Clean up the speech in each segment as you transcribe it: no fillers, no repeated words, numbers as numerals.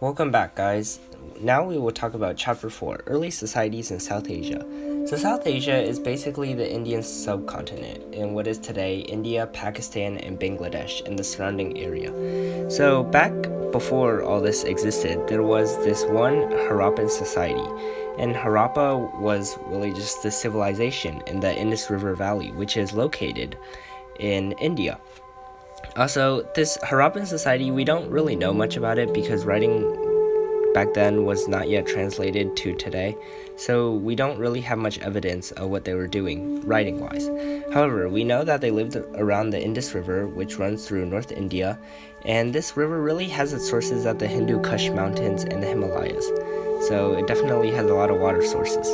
Welcome back, guys. Now we will talk about Chapter 4, Early Societies in South Asia. So South Asia is basically the Indian subcontinent in what is today India, Pakistan, and Bangladesh and the surrounding area. So back before all this existed, there was this one Harappan society. And Harappa was really just the civilization in the Indus River Valley, which is located in India. Also, this Harappan society, we don't really know much about it because writing back then was not yet translated to today, so we don't really have much evidence of what they were doing writing-wise. However, we know that they lived around the Indus River, which runs through North India, and this river really has its sources at the Hindu Kush Mountains and the Himalayas, so it definitely has a lot of water sources.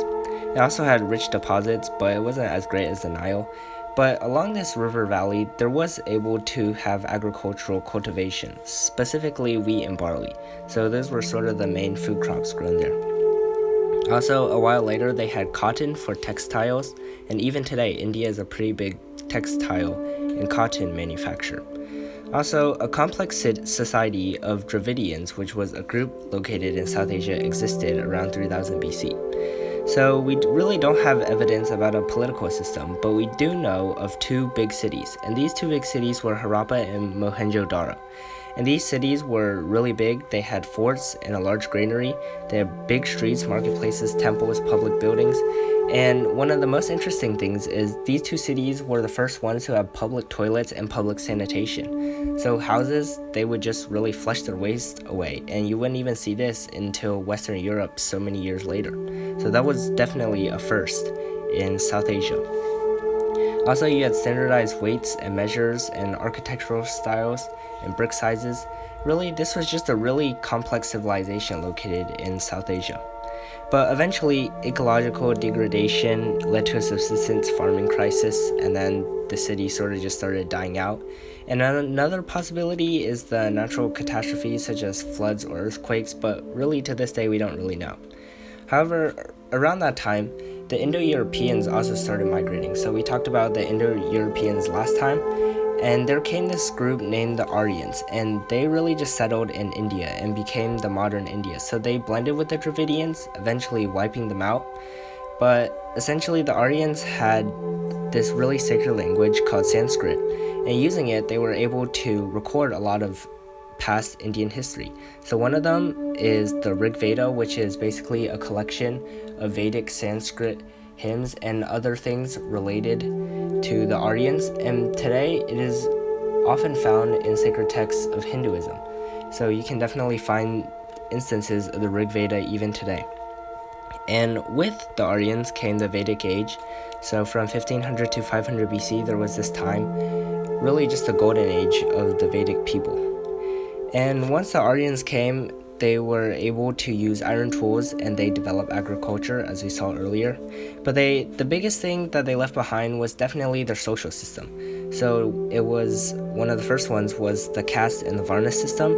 It also had rich deposits, but it wasn't as great as the Nile. But along this river valley, there was able to have agricultural cultivation, specifically wheat and barley. So those were sort of the main food crops grown there. Also, a while later, they had cotton for textiles, and even today, India is a pretty big textile and cotton manufacturer. Also, a complex society of Dravidians, which was a group located in South Asia, existed around 3000 BC. So we really don't have evidence about a political system, but we do know of two big cities, and these two big cities were Harappa and Mohenjo-Daro. And these cities were really big. They had forts and a large granary. They had big streets, marketplaces, temples, public buildings. And one of the most interesting things is these two cities were the first ones to have public toilets and public sanitation. So houses, they would just really flush their waste away, and you wouldn't even see this until Western Europe so many years later. So that was definitely a first in South Asia. Also, you had standardized weights and measures and architectural styles and brick sizes. Really, this was just a really complex civilization located in South Asia. But eventually, ecological degradation led to a subsistence farming crisis, and then the city sort of just started dying out. And another possibility is the natural catastrophes such as floods or earthquakes, but really to this day we don't really know. However, around that time, the Indo-Europeans also started migrating. So we talked about the Indo-Europeans last time, and there came this group named the Aryans, and they really just settled in India and became the modern India. So they blended with the Dravidians, eventually wiping them out. But essentially the Aryans had this really sacred language called Sanskrit, and using it, they were able to record a lot of past Indian history. So one of them is the Veda, which is basically a collection of Vedic Sanskrit hymns and other things related to the Aryans, and today it is often found in sacred texts of Hinduism. So you can definitely find instances of the Veda even today. And with the Aryans came the Vedic age. So from 1500 to 500 BC, there was this time, really just the golden age of the Vedic people. And once the Aryans came, they were able to use iron tools, and they developed agriculture, as we saw earlier. But the biggest thing that they left behind was definitely their social system. So it was one of the first ones was the caste and the Varna system.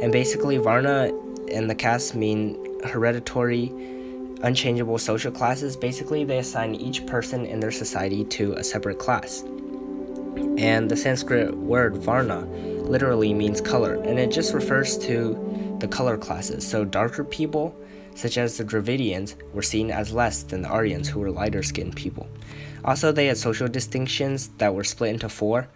And basically Varna and the caste mean hereditary, unchangeable social classes. Basically, they assign each person in their society to a separate class. And the Sanskrit word Varna literally means color, and it just refers to the color classes. So darker people, such as the Dravidians, were seen as less than the Aryans, who were lighter skinned people. Also, they had social distinctions that were split into four,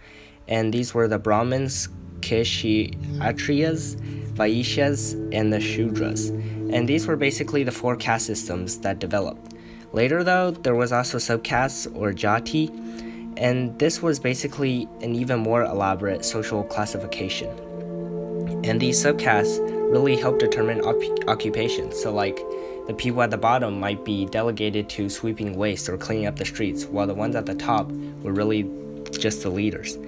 and these were the Brahmins, Kshatriyas, Vaishyas, and the Shudras. And these were basically the four caste systems that developed. Later though, there was also subcastes or jati, and this was basically an even more elaborate social classification. And these subcastes really helped determine occupations. So like the people at the bottom might be delegated to sweeping waste or cleaning up the streets, while the ones at the top were really just the leaders.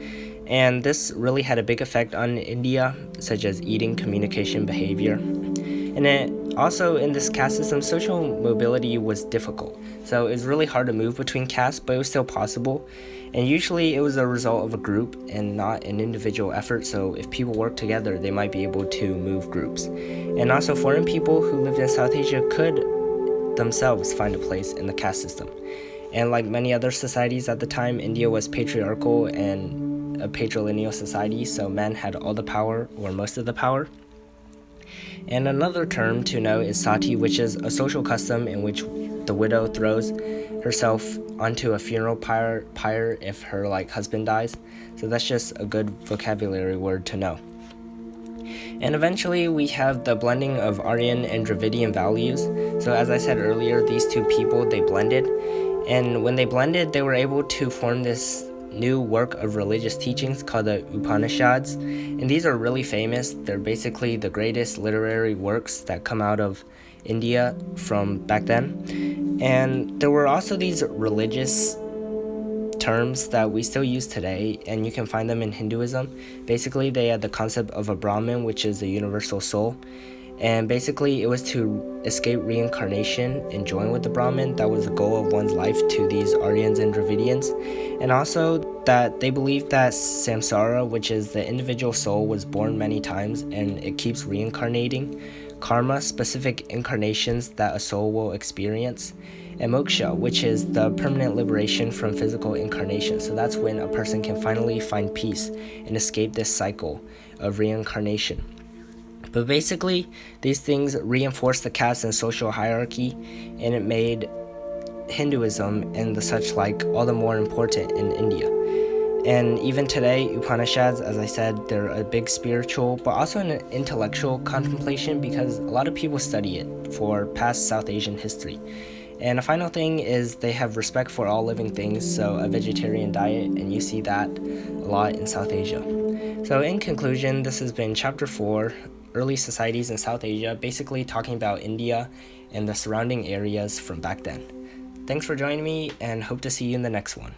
And this really had a big effect on India, such as eating, communication, behavior. And it also, in this caste system, social mobility was difficult. So it was really hard to move between castes, but it was still possible. And usually it was a result of a group and not an individual effort. So if people worked together, they might be able to move groups. And also foreign people who lived in South Asia could themselves find a place in the caste system. And like many other societies at the time, India was patriarchal and a patrilineal society, so men had all the power or most of the power. And another term to know is Sati, which is a social custom in which the widow throws herself onto a funeral pyre if her husband dies. So that's just a good vocabulary word to know. And eventually we have the blending of Ardian and Dravidian values. So as I said earlier, these two people, they blended. And when they blended, they were able to form this new work of religious teachings called the Upanishads. And these are really famous. They're basically the greatest literary works that come out of India from back then. And there were also these religious terms that we still use today, and you can find them in Hinduism. Basically, they had the concept of a Brahman, which is a universal soul. And basically, it was to escape reincarnation and join with the Brahman. That was the goal of one's life to these Aryans and Dravidians. And also that they believed that samsara, which is the individual soul, was born many times and it keeps reincarnating. Karma, specific incarnations that a soul will experience. And moksha, which is the permanent liberation from physical incarnation. So that's when a person can finally find peace and escape this cycle of reincarnation. But basically, these things reinforced the caste and social hierarchy, and it made Hinduism and the such all the more important in India. And even today, Upanishads, as I said, they're a big spiritual, but also an intellectual contemplation because a lot of people study it for past South Asian history. And a final thing is they have respect for all living things, so a vegetarian diet, and you see that a lot in South Asia. So in conclusion, this has been Chapter 4, Early Societies in South Asia, basically talking about India and the surrounding areas from back then. Thanks for joining me, and hope to see you in the next one.